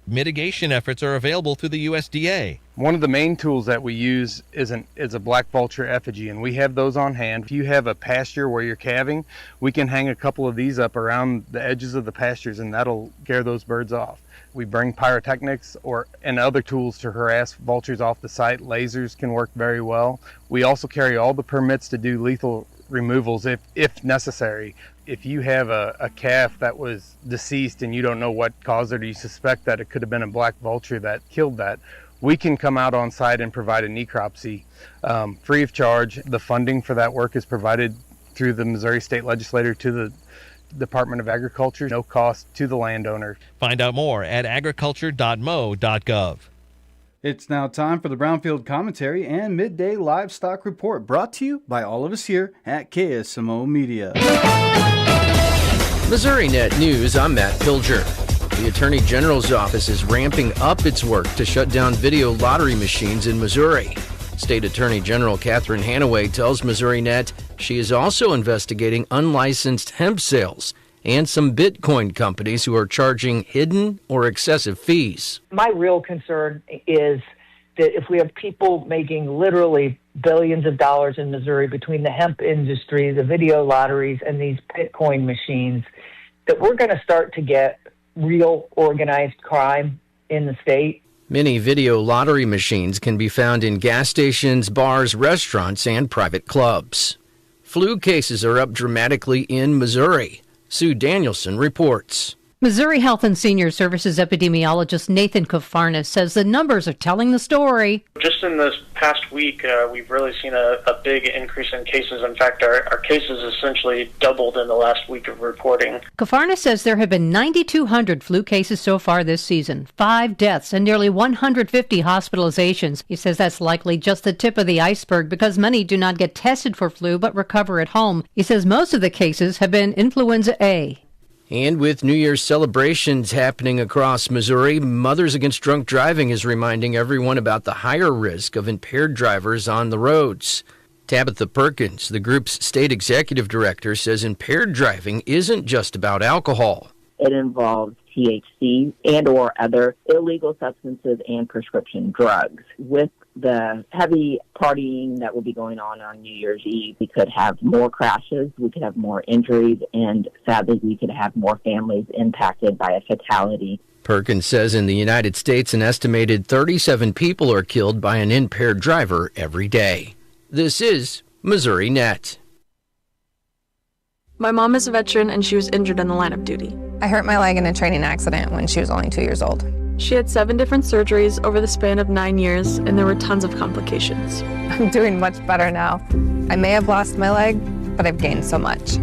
Mitigation efforts are available through the USDA. One of the main tools that we use is a black vulture effigy, and we have those on hand. If you have a pasture where you're calving, we can hang a couple of these up around the edges of the pastures, and that'll scare those birds off. We bring pyrotechnics and other tools to harass vultures off the site. Lasers can work very well. We also carry all the permits to do lethal removals if necessary. If you have a calf that was deceased and you don't know what caused it, or you suspect that it could have been a black vulture that killed that, we can come out on site and provide a necropsy free of charge. The funding for that work is provided through the Missouri State Legislature to the Department of Agriculture, no cost to the landowner. Find out more at agriculture.mo.gov. It's now time for the Brownfield Commentary and Midday Livestock Report, brought to you by all of us here at KSMO Media. Missouri Net News, I'm Matt Pilger. The Attorney General's office is ramping up its work to shut down video lottery machines in Missouri. State Attorney General Catherine Hanaway tells Missouri Net she is also investigating unlicensed hemp sales and some Bitcoin companies who are charging hidden or excessive fees. My real concern is that if we have people making literally billions of dollars in Missouri between the hemp industry, the video lotteries, and these Bitcoin machines, that we're going to start to get real organized crime in the state. Many video lottery machines can be found in gas stations, bars, restaurants, and private clubs. Flu cases are up dramatically in Missouri. Sue Danielson reports. Missouri Health and Senior Services epidemiologist Nathan Kofarnis says the numbers are telling the story. Just in this past week, we've really seen a big increase in cases. In fact, our cases essentially doubled in the last week of reporting. Kofarnis says there have been 9,200 flu cases so far this season, 5 deaths, and nearly 150 hospitalizations. He says that's likely just the tip of the iceberg because many do not get tested for flu but recover at home. He says most of the cases have been influenza A. And with New Year's celebrations happening across Missouri, Mothers Against Drunk Driving is reminding everyone about the higher risk of impaired drivers on the roads. Tabitha Perkins, the group's state executive director, says impaired driving isn't just about alcohol. It involves THC and or other illegal substances and prescription drugs. With the heavy partying that will be going on New Year's Eve, we could have more crashes, we could have more injuries, and sadly, we could have more families impacted by a fatality. Perkins says in the United States, an estimated 37 people are killed by an impaired driver every day. This is Missouri Net. My mom is a veteran and she was injured in the line of duty. I hurt my leg in a training accident when she was only 2 years old. She had 7 different surgeries over the span of 9 years, and there were tons of complications. I'm doing much better now. I may have lost my leg, but I've gained so much.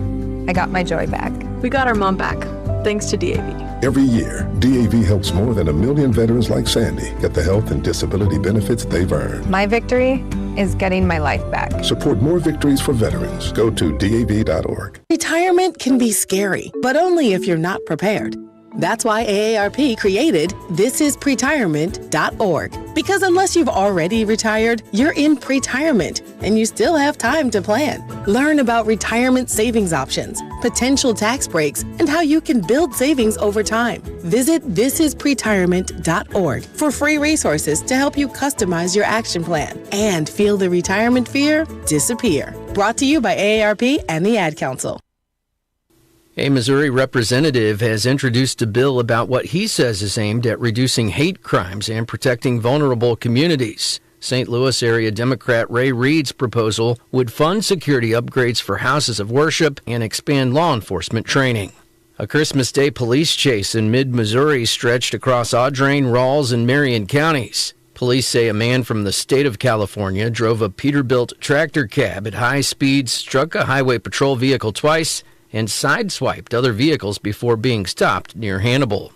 I got my joy back. We got our mom back, thanks to DAV. Every year, DAV helps more than 1 million veterans like Sandy get the health and disability benefits they've earned. My victory is getting my life back. Support more victories for veterans. Go to DAV.org. Retirement can be scary, but only if you're not prepared. That's why AARP created thisispretirement.org. Because unless you've already retired, you're in pretirement and you still have time to plan. Learn about retirement savings options, potential tax breaks, and how you can build savings over time. Visit thisispretirement.org for free resources to help you customize your action plan and feel the retirement fear disappear. Brought to you by AARP and the Ad Council. A Missouri representative has introduced a bill about what he says is aimed at reducing hate crimes and protecting vulnerable communities. St. Louis area Democrat Ray Reed's proposal would fund security upgrades for houses of worship and expand law enforcement training. A Christmas Day police chase in mid-Missouri stretched across Audrain, Rawls, and Marion counties. Police say a man from the state of California drove a Peterbilt tractor cab at high speeds, struck a highway patrol vehicle twice, and sideswiped other vehicles before being stopped near Hannibal.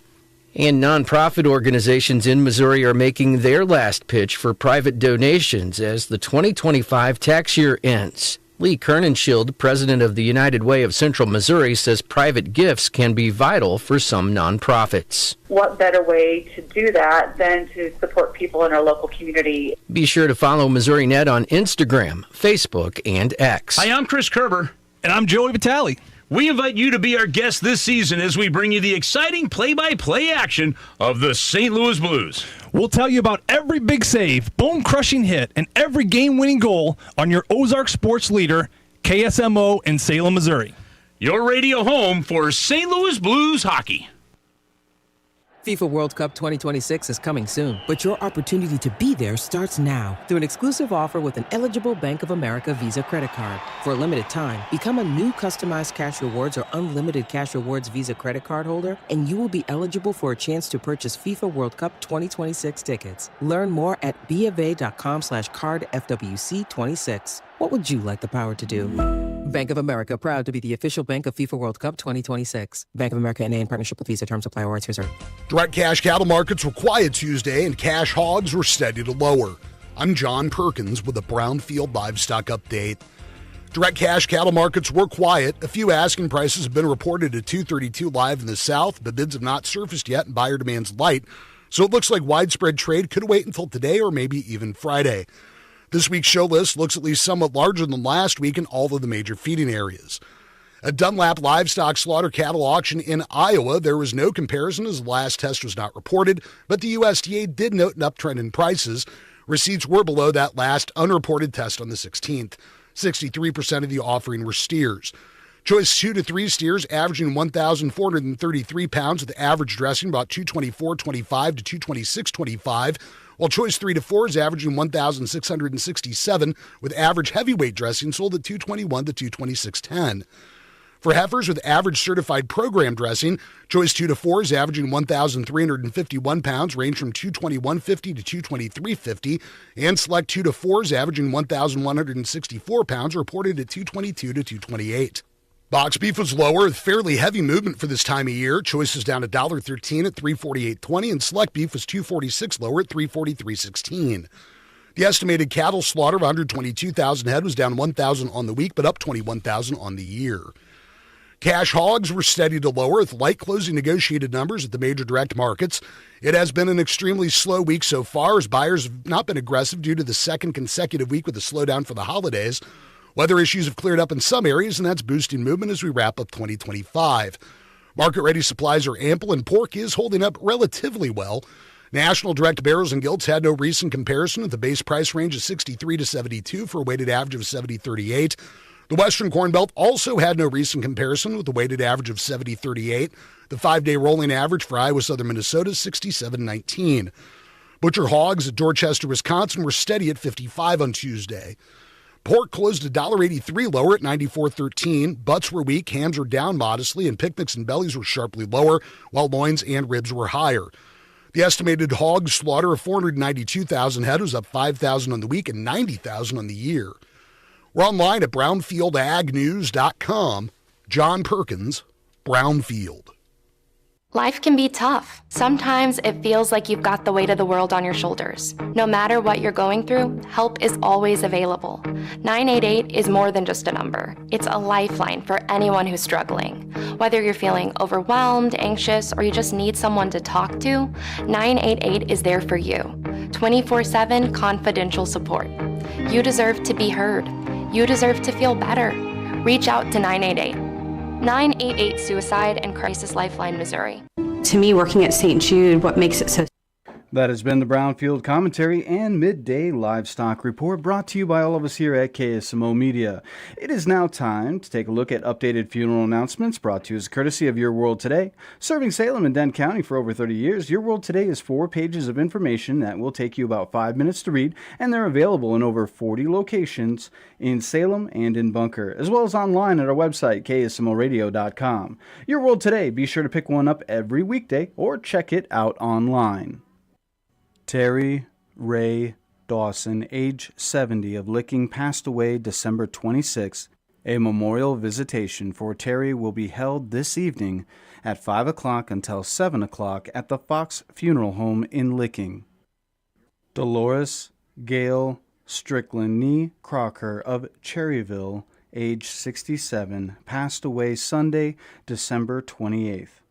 And nonprofit organizations in Missouri are making their last pitch for private donations as the 2025 tax year ends. Lee Kernenshield, president of the United Way of Central Missouri, says private gifts can be vital for some nonprofits. What better way to do that than to support people in our local community? Be sure to follow Missouri Net on Instagram, Facebook, and X. Hi, I'm Chris Kerber. And I'm Joey Vitale. We invite you to be our guest this season as we bring you the exciting play-by-play action of the St. Louis Blues. We'll tell you about every big save, bone-crushing hit, and every game-winning goal on your Ozark sports leader, KSMO in Salem, Missouri. Your radio home for St. Louis Blues hockey. FIFA World Cup 2026 is coming soon, but your opportunity to be there starts now through an exclusive offer with an eligible Bank of America Visa credit card. For a limited time, become a new customized cash rewards or unlimited cash rewards Visa credit card holder, and you will be eligible for a chance to purchase FIFA World Cup 2026 tickets. Learn more at BofA.com/cardFWC26. What would you like the power to do? Bank of America, proud to be the official bank of FIFA World Cup 2026. Bank of America N.A. in partnership with Visa. Terms apply. Rights reserved. Direct cash cattle markets were quiet Tuesday and cash hogs were steady to lower. I'm John Perkins with a Brownfield Livestock Update. Direct cash cattle markets were quiet. A few asking prices have been reported at $232 live in the South, but bids have not surfaced yet and buyer demand's light. So it looks like widespread trade could wait until today or maybe even Friday. This week's show list looks at least somewhat larger than last week in all of the major feeding areas. At Dunlap Livestock Slaughter Cattle Auction in Iowa, there was no comparison as the last test was not reported, but the USDA did note an uptrend in prices. Receipts were below that last unreported test on the 16th. 63% of the offering were steers. Choice 2 to 3 steers averaging 1,433 pounds with average dressing about 224.25 to 226.25. While choice 3 to 4 is averaging 1,667 with average heavyweight dressing sold at 221 to 226.10. For heifers with average certified program dressing, choice 2 to 4 is averaging 1,351 pounds, range from 221.50 to 223.50, and select 2 to 4 is averaging 1,164 pounds, reported at 222 to 228. Box beef was lower with fairly heavy movement for this time of year. Choice is down $1.13 at $348.20, and select beef was $246 lower at $343.16. The estimated cattle slaughter of 122,000 head was down 1,000 on the week, but up 21,000 on the year. Cash hogs were steady to lower with light closing negotiated numbers at the major direct markets. It has been an extremely slow week so far as buyers have not been aggressive due to the second consecutive week with a slowdown for the holidays. Weather issues have cleared up in some areas, and that's boosting movement as we wrap up 2025. Market-ready supplies are ample, and pork is holding up relatively well. National direct barrels and gilts had no recent comparison with the base price range of 63 to 72 for a weighted average of 70.38. The Western Corn Belt also had no recent comparison with a weighted average of 70.38. The 5-day rolling average for Iowa Southern Minnesota is 67.19. Butcher hogs at Dorchester, Wisconsin were steady at 55 on Tuesday. Pork closed $1.83 lower at $94.13. Butts were weak, hams were down modestly, and picnics and bellies were sharply lower, while loins and ribs were higher. The estimated hog slaughter of 492,000 head was up 5,000 on the week and 90,000 on the year. We're online at brownfieldagnews.com. John Perkins, Brownfield. Life can be tough. Sometimes it feels like you've got the weight of the world on your shoulders. No matter what you're going through, help is always available. 988 is more than just a number. It's a lifeline for anyone who's struggling. Whether you're feeling overwhelmed, anxious, or you just need someone to talk to, 988 is there for you. 24/7 confidential support. You deserve to be heard. You deserve to feel better. Reach out to 988. 988 Suicide and Crisis Lifeline, Missouri. To me, working at St. Jude, what makes it so... That has been the Brownfield Commentary and Midday Livestock Report, brought to you by all of us here at KSMO Media. It is now time to take a look at updated funeral announcements, brought to you as courtesy of Your World Today. Serving Salem and Dent County for over 30 years, Your World Today is 4 pages of information that will take you about 5 minutes to read, and they're available in over 40 locations in Salem and in Bunker, as well as online at our website, ksmoradio.com. Your World Today, be sure to pick one up every weekday or check it out online. Terry Ray Dawson, age 70, of Licking, passed away December 26th. A memorial visitation for Terry will be held this evening at 5 o'clock until 7 o'clock at the Fox Funeral Home in Licking. Dolores Gail Strickland Nee Crocker of Cherryville, age 67, passed away Sunday, December 28th.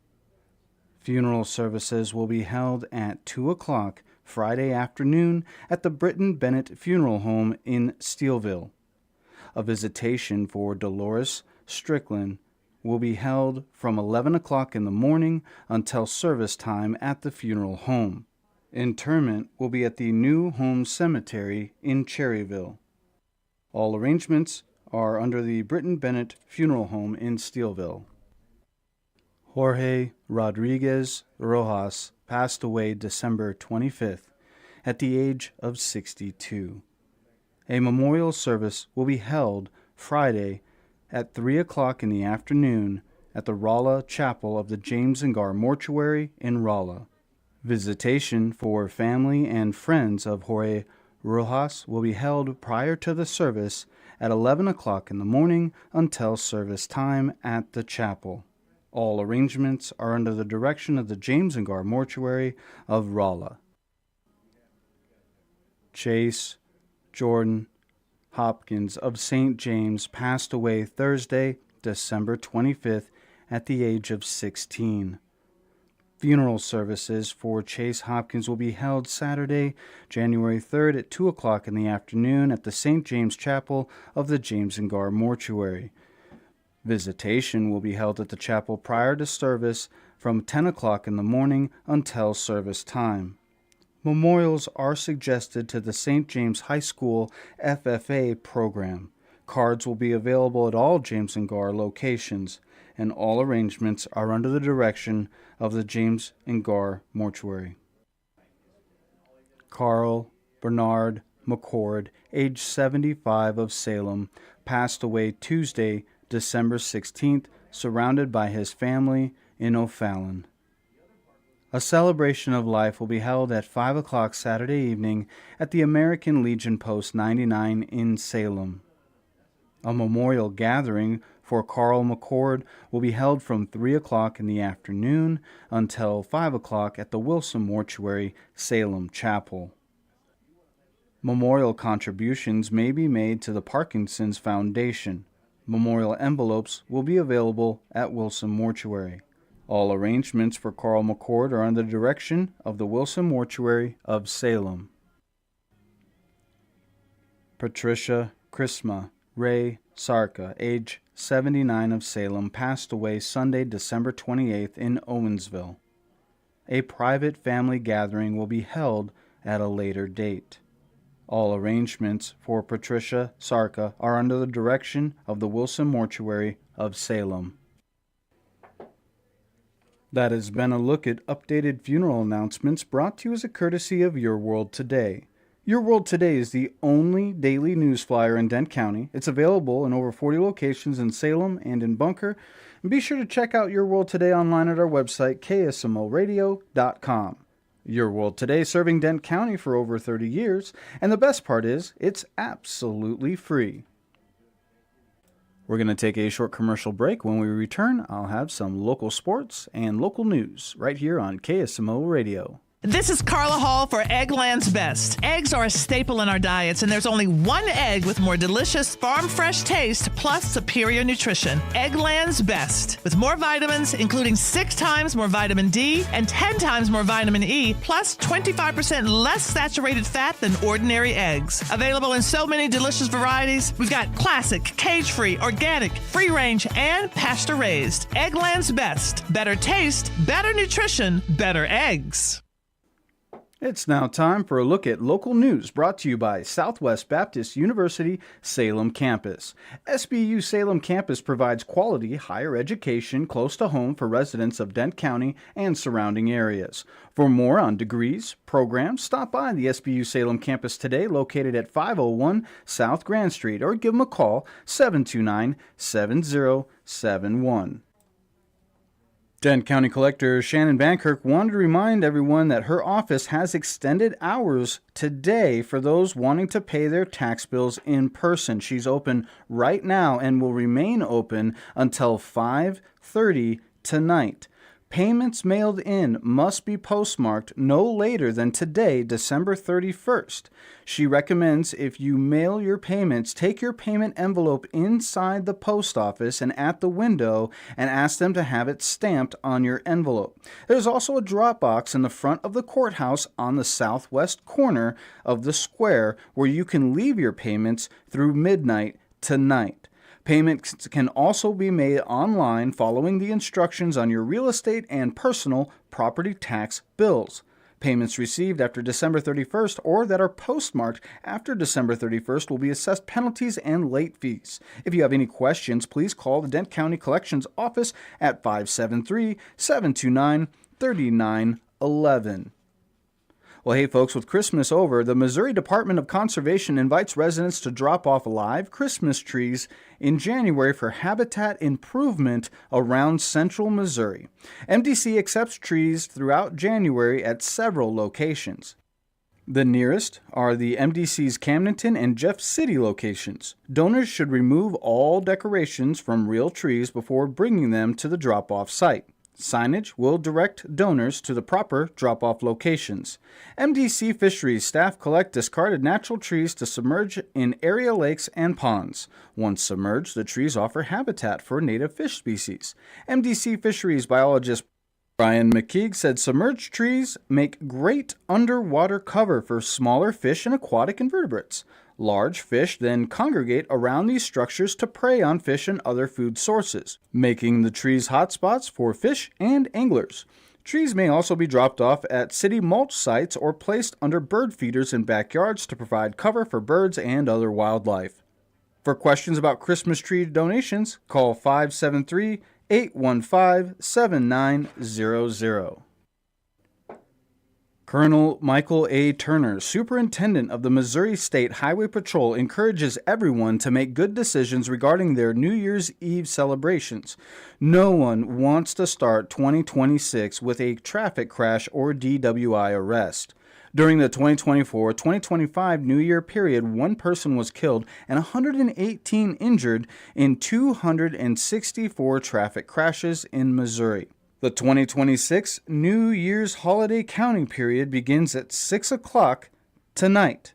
Funeral services will be held at 2 o'clock Friday afternoon at the Britton Bennett Funeral Home in Steelville. A visitation for Dolores Strickland will be held from 11 o'clock in the morning until service time at the funeral home. Interment will be at the New Home Cemetery in Cherryville. All arrangements are under the Britton Bennett Funeral Home in Steelville. Jorge Rodriguez Rojas passed away December 25th at the age of 62. A memorial service will be held Friday at 3 o'clock in the afternoon at the Rolla Chapel of the James and Gar Mortuary in Rolla. Visitation for family and friends of Jorge Rojas will be held prior to the service at 11 o'clock in the morning until service time at the chapel. All arrangements are under the direction of the James and Gar Mortuary of Rolla. Chase Jordan Hopkins of St. James passed away Thursday, December 25th at the age of 16. Funeral services for Chase Hopkins will be held Saturday, January 3rd at 2 o'clock in the afternoon at the St. James Chapel of the James and Gar Mortuary. Visitation will be held at the chapel prior to service from 10 o'clock in the morning until service time. Memorials are suggested to the St. James High School FFA program. Cards will be available at all James and Gar locations, and all arrangements are under the direction of the James and Gar Mortuary. Carl Bernard McCord, age 75 of Salem, passed away Tuesday, December 16th, surrounded by his family in O'Fallon. A celebration of life will be held at 5 o'clock Saturday evening at the American Legion Post 99 in Salem. A memorial gathering for Carl McCord will be held from 3 o'clock in the afternoon until 5 o'clock at the Wilson Mortuary, Salem Chapel. Memorial contributions may be made to the Parkinson's Foundation. Memorial envelopes will be available at Wilson Mortuary. All arrangements for Carl McCord are under the direction of the Wilson Mortuary of Salem. Patricia Chrisma Ray Sarka, age 79 of Salem, passed away Sunday, December 28th in Owensville. A private family gathering will be held at a later date. All arrangements for Patricia Sarka are under the direction of the Wilson Mortuary of Salem. That has been a look at updated funeral announcements brought to you as a courtesy of Your World Today. Your World Today is the only daily news flyer in Dent County. It's available in over 40 locations in Salem and in Bunker. And be sure to check out Your World Today online at our website, ksmoradio.com. Your World Today, serving Dent County for over 30 years. And the best part is, it's absolutely free. We're going to take a short commercial break. When we return, I'll have some local sports and local news right here on KSMO Radio. This is Carla Hall for Eggland's Best. Eggs are a staple in our diets, and there's only one egg with more delicious farm-fresh taste plus superior nutrition. Eggland's Best. With more vitamins, including 6 times more vitamin D and 10 times more vitamin E, plus 25% less saturated fat than ordinary eggs. Available in so many delicious varieties. We've got classic, cage-free, organic, free-range, and pasture-raised. Eggland's Best. Better taste, better nutrition, better eggs. It's now time for a look at local news brought to you by Southwest Baptist University Salem Campus. SBU Salem Campus provides quality higher education close to home for residents of Dent County and surrounding areas. For more on degrees, programs, stop by the SBU Salem Campus today, located at 501 South Grand Street, or give them a call, 729-7071. Dent County Collector Shannon Bankirk wanted to remind everyone that her office has extended hours today for those wanting to pay their tax bills in person. She's open right now and will remain open until 5:30 tonight. Payments mailed in must be postmarked no later than today, December 31st. She recommends if you mail your payments, take your payment envelope inside the post office and at the window and ask them to have it stamped on your envelope. There's also a drop box in the front of the courthouse on the southwest corner of the square where you can leave your payments through midnight tonight. Payments can also be made online following the instructions on your real estate and personal property tax bills. Payments received after December 31st or that are postmarked after December 31st will be assessed penalties and late fees. If you have any questions, please call the Dent County Collections Office at 573-729-3911. Well, hey folks, with Christmas over, the Missouri Department of Conservation invites residents to drop off live Christmas trees in January for habitat improvement around central Missouri. MDC accepts trees throughout January at several locations. The nearest are the MDC's Camdenton and Jeff City locations. Donors should remove all decorations from real trees before bringing them to the drop-off site. Signage will direct donors to the proper drop-off locations. MDC Fisheries staff collect discarded natural trees to submerge in area lakes and ponds. Once submerged, the trees offer habitat for native fish species. MDC Fisheries biologist Brian McKeague said submerged trees make great underwater cover for smaller fish and aquatic invertebrates. Large fish then congregate around these structures to prey on fish and other food sources, making the trees hotspots for fish and anglers. Trees may also be dropped off at city mulch sites or placed under bird feeders in backyards to provide cover for birds and other wildlife. For questions about Christmas tree donations, call 573-815-7900. Colonel Michael A. Turner, Superintendent of the Missouri State Highway Patrol, encourages everyone to make good decisions regarding their New Year's Eve celebrations. No one wants to start 2026 with a traffic crash or DWI arrest. During the 2024-2025 New Year period, one person was killed and 118 injured in 264 traffic crashes in Missouri. The 2026 New Year's holiday counting period begins at 6 o'clock tonight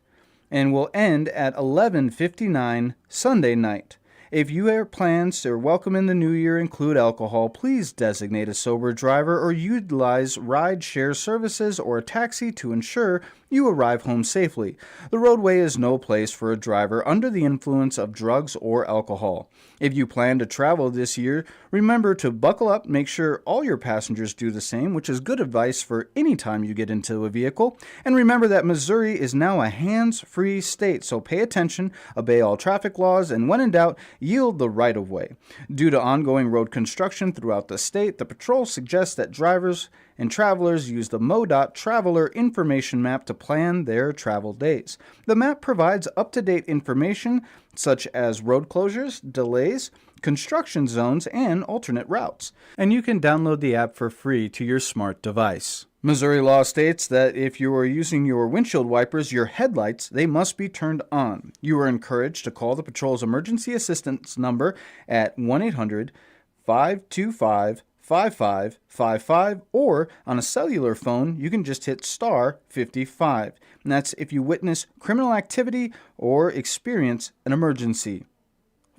and will end at 11:59 Sunday night. If your plans to welcome in the new year include alcohol, please designate a sober driver or utilize ride-share services or a taxi to ensure you arrive home safely. The roadway is no place for a driver under the influence of drugs or alcohol. If you plan to travel this year, remember to buckle up, make sure all your passengers do the same, which is good advice for any time you get into a vehicle. And remember that Missouri is now a hands-free state, so pay attention, obey all traffic laws, and when in doubt, yield the right-of-way. Due to ongoing road construction throughout the state, the patrol suggests that drivers and travelers use the MoDOT Traveler Information Map to plan their travel days. The map provides up-to-date information such as road closures, delays, construction zones, and alternate routes. And you can download the app for free to your smart device. Missouri law states that if you are using your windshield wipers, your headlights, they must be turned on. You are encouraged to call the patrol's emergency assistance number at 1-800-525-5555, or on a cellular phone, you can just hit star 55. And that's if you witness criminal activity or experience an emergency.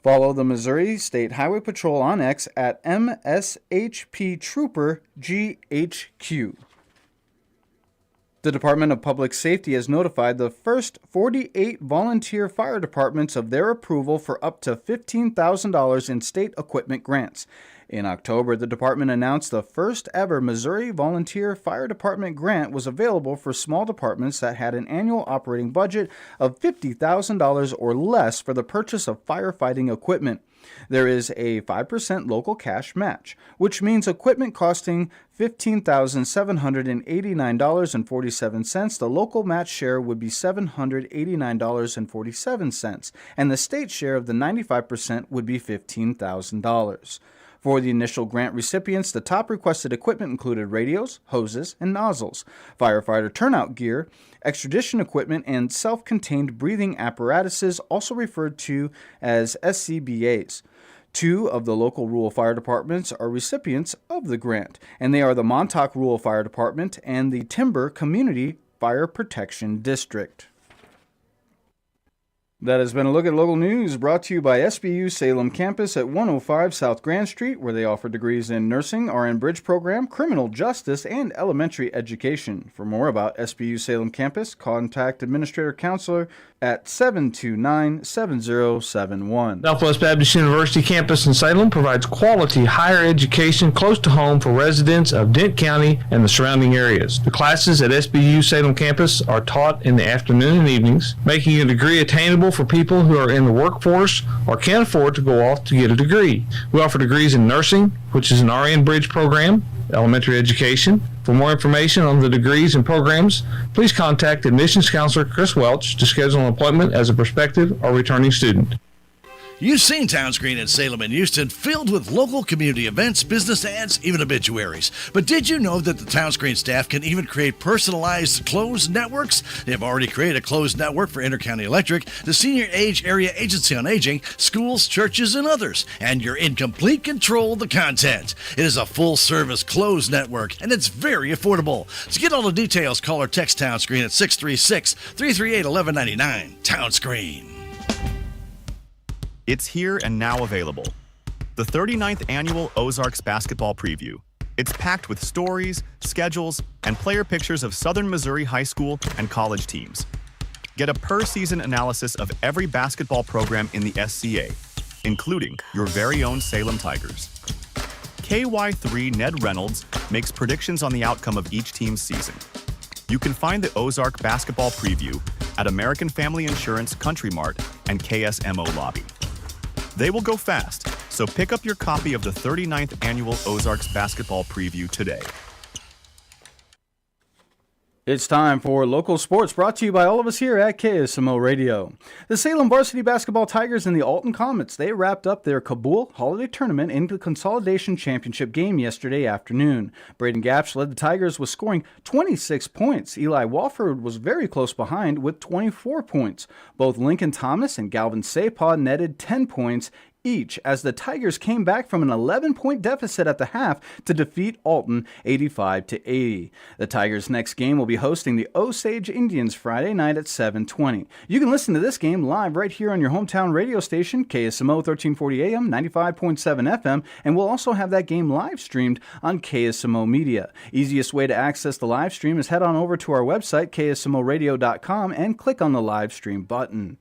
Follow the Missouri State Highway Patrol on X at MSHP Trooper GHQ. The Department of Public Safety has notified the first 48 volunteer fire departments of their approval for up to $15,000 in state equipment grants. In October, the department announced the first ever Missouri Volunteer Fire Department grant was available for small departments that had an annual operating budget of $50,000 or less for the purchase of firefighting equipment. There is a 5% local cash match, which means equipment costing $15,789.47, the local match share would be $789.47, and the state share of the 95% would be $15,000. For the initial grant recipients, the top requested equipment included radios, hoses, and nozzles, firefighter turnout gear, extradition equipment, and self-contained breathing apparatuses, also referred to as SCBAs. Two of the local rural fire departments are recipients of the grant, and they are the Montauk Rural Fire Department and the Timber Community Fire Protection District. That has been a look at local news brought to you by SBU Salem Campus at 105 South Grand Street, where they offer degrees in nursing, RN Bridge program, criminal justice, and elementary education. For more about SBU Salem Campus, contact Administrator Counselor at 729-7071. Southwest Baptist University campus in Salem provides quality higher education close to home for residents of Dent County and the surrounding areas. The classes at SBU Salem campus are taught in the afternoon and evenings, making a degree attainable for people who are in the workforce or can't afford to go off to get a degree. We offer degrees in nursing, which is an RN Bridge program, elementary education. For more information on the degrees and programs, please contact admissions counselor Chris Welch to schedule an appointment as a prospective or returning student. You've seen Townscreen in Salem and Houston filled with local community events, business ads, even obituaries. But did you know that the Townscreen staff can even create personalized closed networks? They have already created a closed network for Intercounty Electric, the Senior Age Area Agency on Aging, schools, churches, and others. And you're in complete control of the content. It is a full-service closed network, and it's very affordable. To get all the details, call or text Townscreen at 636-338-1199. Townscreen. It's here and now available. The 39th Annual Ozarks Basketball Preview. It's packed with stories, schedules, and player pictures of Southern Missouri high school and college teams. Get a per-season analysis of every basketball program in the SCA, including your very own Salem Tigers. KY3 Ned Reynolds makes predictions on the outcome of each team's season. You can find the Ozark Basketball Preview at American Family Insurance Country Mart and KSMO Lobby. They will go fast, so pick up your copy of the 39th Annual Ozarks Basketball Preview today. It's time for local sports brought to you by all of us here at KSMO Radio. The Salem Varsity Basketball Tigers and the Alton Comets, they wrapped up their Kabul Holiday Tournament in the Consolidation Championship game yesterday afternoon. Braden Gapsch led the Tigers with scoring 26 points. Eli Walford was very close behind with 24 points. Both Lincoln Thomas and Galvin Sapah netted 10 points each as the Tigers came back from an 11-point deficit at the half to defeat Alton 85-80. The Tigers' next game will be hosting the Osage Indians Friday night at 7:20. You can listen to this game live right here on your hometown radio station, KSMO 1340 AM, 95.7 FM, and we'll also have that game live streamed on KSMO Media. Easiest way to access the live stream is head on over to our website, ksmoradio.com, and click on the live stream button.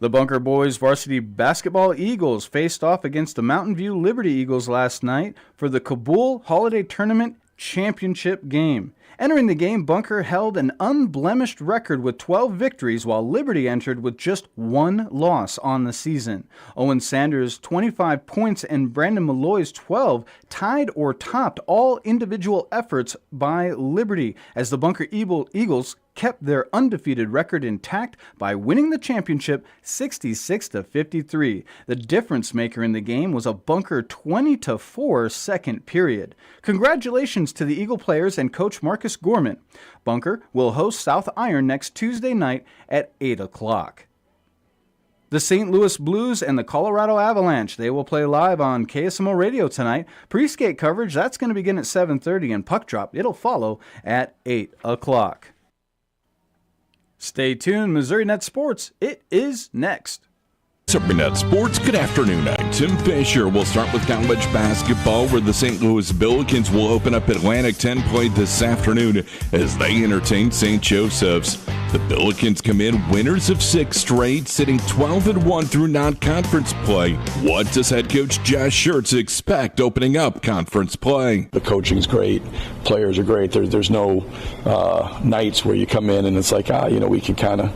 The Bunker Boys varsity basketball Eagles faced off against the Mountain View Liberty Eagles last night for the Kabul Holiday Tournament Championship game. Entering the game, Bunker held an unblemished record with 12 victories, while Liberty entered with just one loss on the season. Owen Sanders' 25 points and Brandon Malloy's 12 tied or topped all individual efforts by Liberty, as the Bunker Eagles kept their undefeated record intact by winning the championship 66-53. The difference maker in the game was a Bunker 20-4 second period. Congratulations to the Eagle players and coach Marcus Gorman. Bunker will host South Iron next Tuesday night at 8 o'clock. The St. Louis Blues and the Colorado Avalanche, they will play live on KSMO Radio tonight. Pre-skate coverage, that's going to begin at 7:30, and puck drop, it'll follow at 8 o'clock. Stay tuned, Missouri Net Sports, it is next. Missouri Net Sports, good afternoon. I'm Tim Fisher. We'll start with college basketball, where the St. Louis Billikens will open up Atlantic 10 play this afternoon as they entertain St. Joseph's. The Billikens come in winners of 6 straight, sitting 12-1 through non-conference play. What does head coach Josh Schertz expect opening up conference play? The coaching's great. Players are great. There's no nights where you come in and it's like, we can kind of,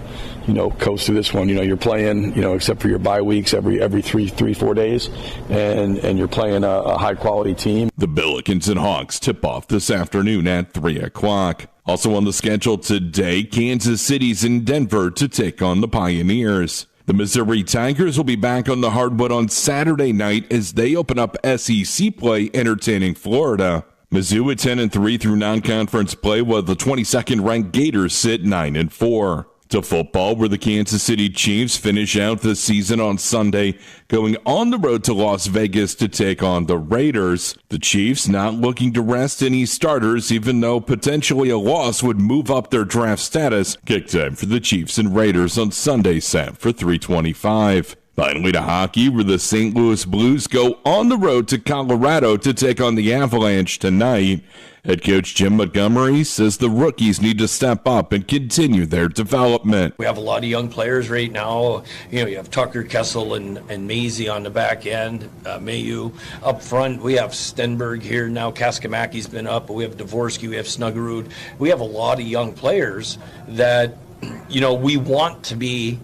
coast through this one. You're playing, except for your bye weeks every 3-4 days, and you're playing a high-quality team. The Billikens and Hawks tip off this afternoon at 3 o'clock. Also on the schedule today, Kansas City's in Denver to take on the Pioneers. The Missouri Tigers will be back on the hardwood on Saturday night as they open up SEC play entertaining Florida. Mizzou at 10-3 through non-conference play, while the 22nd-ranked Gators sit 9-4. To football, where the Kansas City Chiefs finish out the season on Sunday, going on the road to Las Vegas to take on the Raiders. The Chiefs not looking to rest any starters, even though potentially a loss would move up their draft status. Kick time for the Chiefs and Raiders on Sunday, set for 3:25. Finally to hockey, where the St. Louis Blues go on the road to Colorado to take on the Avalanche tonight. Head coach Jim Montgomery says the rookies need to step up and continue their development. We have a lot of young players right now. You have Tucker, Kessel, and Maisie on the back end, Mayu. Up front, we have Stenberg here now. Kaskamaki's been up, but we have Dvorsky, we have Snuggerud. We have a lot of young players that, we want to be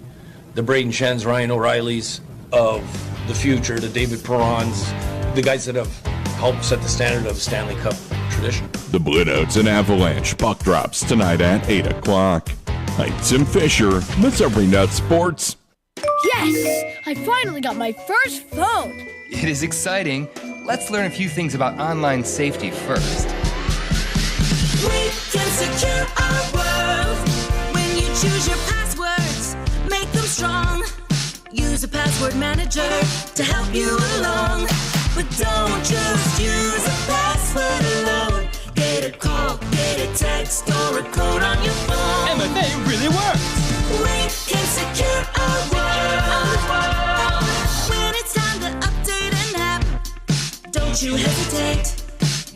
the Braden Shens, Ryan O'Reillys of the future, the David Perrons, the guys that have helped set the standard of the Stanley Cup tradition. The Blue Notes and Avalanche puck drops tonight at 8 o'clock. I'm Tim Fisher, Missouri Nut Sports. Yes! I finally got my first phone! It is exciting. Let's learn a few things about online safety first. We can secure our world when you choose your passwords. Make them strong. Use a password manager to help you along. But don't just use a password alone. Get a call, get a text, or a code on your phone. MFA really works. We can secure our world. When it's time to update an app, don't you hesitate.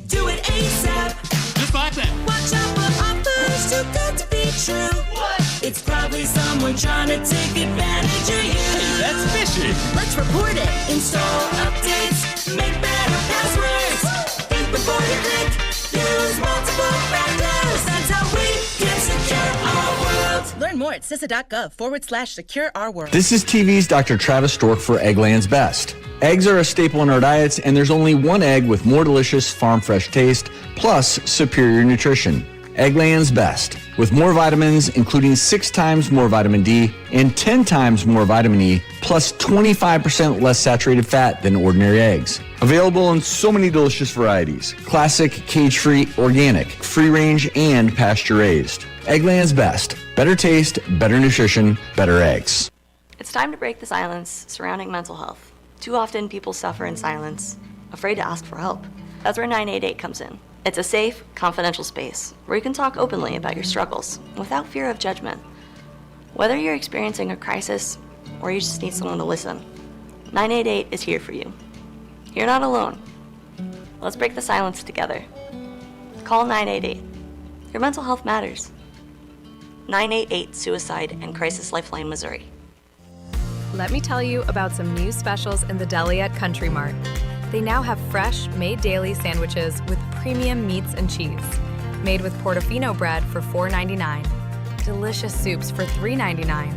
Do it ASAP. Just like that. Watch out for offers too good to be true. What? It's probably someone trying to take advantage of you. Hey, that's fishy. Let's report it. Install updates. Make better passwords. Think before you click. Use multiple factors. That's how we can secure our world. Learn more at CISA.gov/secure our world. This is TV's Dr. Travis Stork for Eggland's Best. Eggs are a staple in our diets, and there's only one egg with more delicious farm fresh taste, plus superior nutrition. Eggland's Best, with more vitamins, including 6 times more vitamin D and 10 times more vitamin E, plus 25% less saturated fat than ordinary eggs. Available in so many delicious varieties: classic, cage-free, organic, free-range, and pasture-raised. Eggland's Best. Better taste, better nutrition, better eggs. It's time to break the silence surrounding mental health. Too often people suffer in silence, afraid to ask for help. That's where 988 comes in. It's a safe, confidential space where you can talk openly about your struggles without fear of judgment. Whether you're experiencing a crisis or you just need someone to listen, 988 is here for you. You're not alone. Let's break the silence together. Call 988. Your mental health matters. 988 Suicide and Crisis Lifeline, Missouri. Let me tell you about some new specials in the deli at Country Mart. They now have fresh, made daily sandwiches with premium meats and cheese, made with Portofino bread for $4.99, delicious soups for $3.99,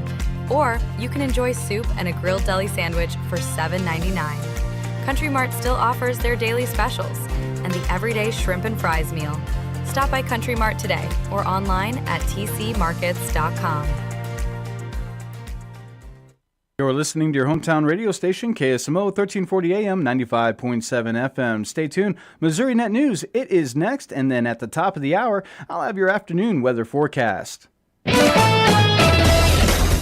or you can enjoy soup and a grilled deli sandwich for $7.99. Country Mart still offers their daily specials and the everyday shrimp and fries meal. Stop by Country Mart today or online at tcmarkets.com. You're listening to your hometown radio station, KSMO 1340 AM, 95.7 FM. Stay tuned. Missouri Net News, it is next, and then at the top of the hour, I'll have your afternoon weather forecast.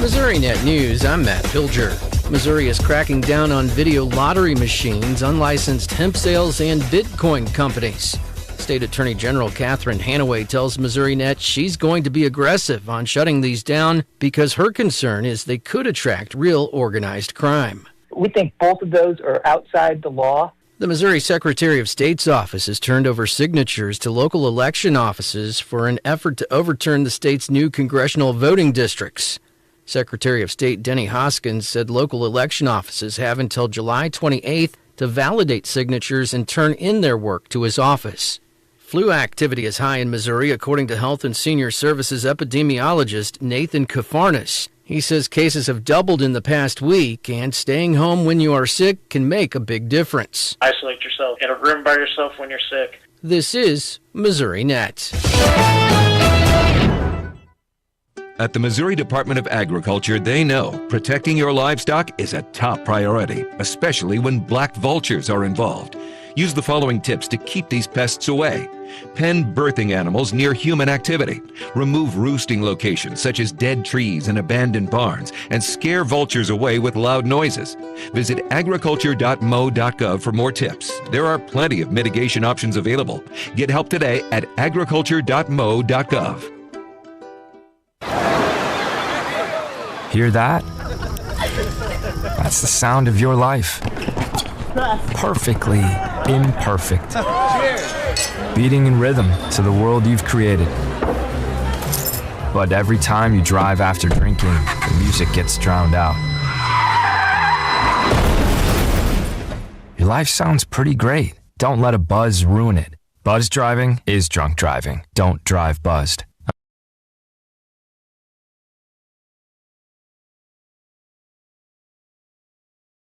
Missouri Net News, I'm Matt Pilger. Missouri is cracking down on video lottery machines, unlicensed hemp sales, and Bitcoin companies. State Attorney General Catherine Hanaway tells Missouri Net she's going to be aggressive on shutting these down because her concern is they could attract real organized crime. We think both of those are outside the law. The Missouri Secretary of State's office has turned over signatures to local election offices for an effort to overturn the state's new congressional voting districts. Secretary of State Denny Hoskins said local election offices have until July 28th to validate signatures and turn in their work to his office. Flu activity is high in Missouri, according to Health and Senior Services epidemiologist Nathan Kafarnas. He says cases have doubled in the past week, and staying home when you are sick can make a big difference. Isolate yourself in a room by yourself when you're sick. This is Missouri Net. At the Missouri Department of Agriculture, they know protecting your livestock is a top priority, especially when black vultures are involved. Use the following tips to keep these pests away. Pen birthing animals near human activity. Remove roosting locations such as dead trees and abandoned barns, and scare vultures away with loud noises. Visit agriculture.mo.gov for more tips. There are plenty of mitigation options available. Get help today at agriculture.mo.gov. Hear that? That's the sound of your life. Perfectly imperfect. Beating in rhythm to the world you've created. But every time you drive after drinking, the music gets drowned out. Your life sounds pretty great. Don't let a buzz ruin it. Buzz driving is drunk driving. Don't drive buzzed.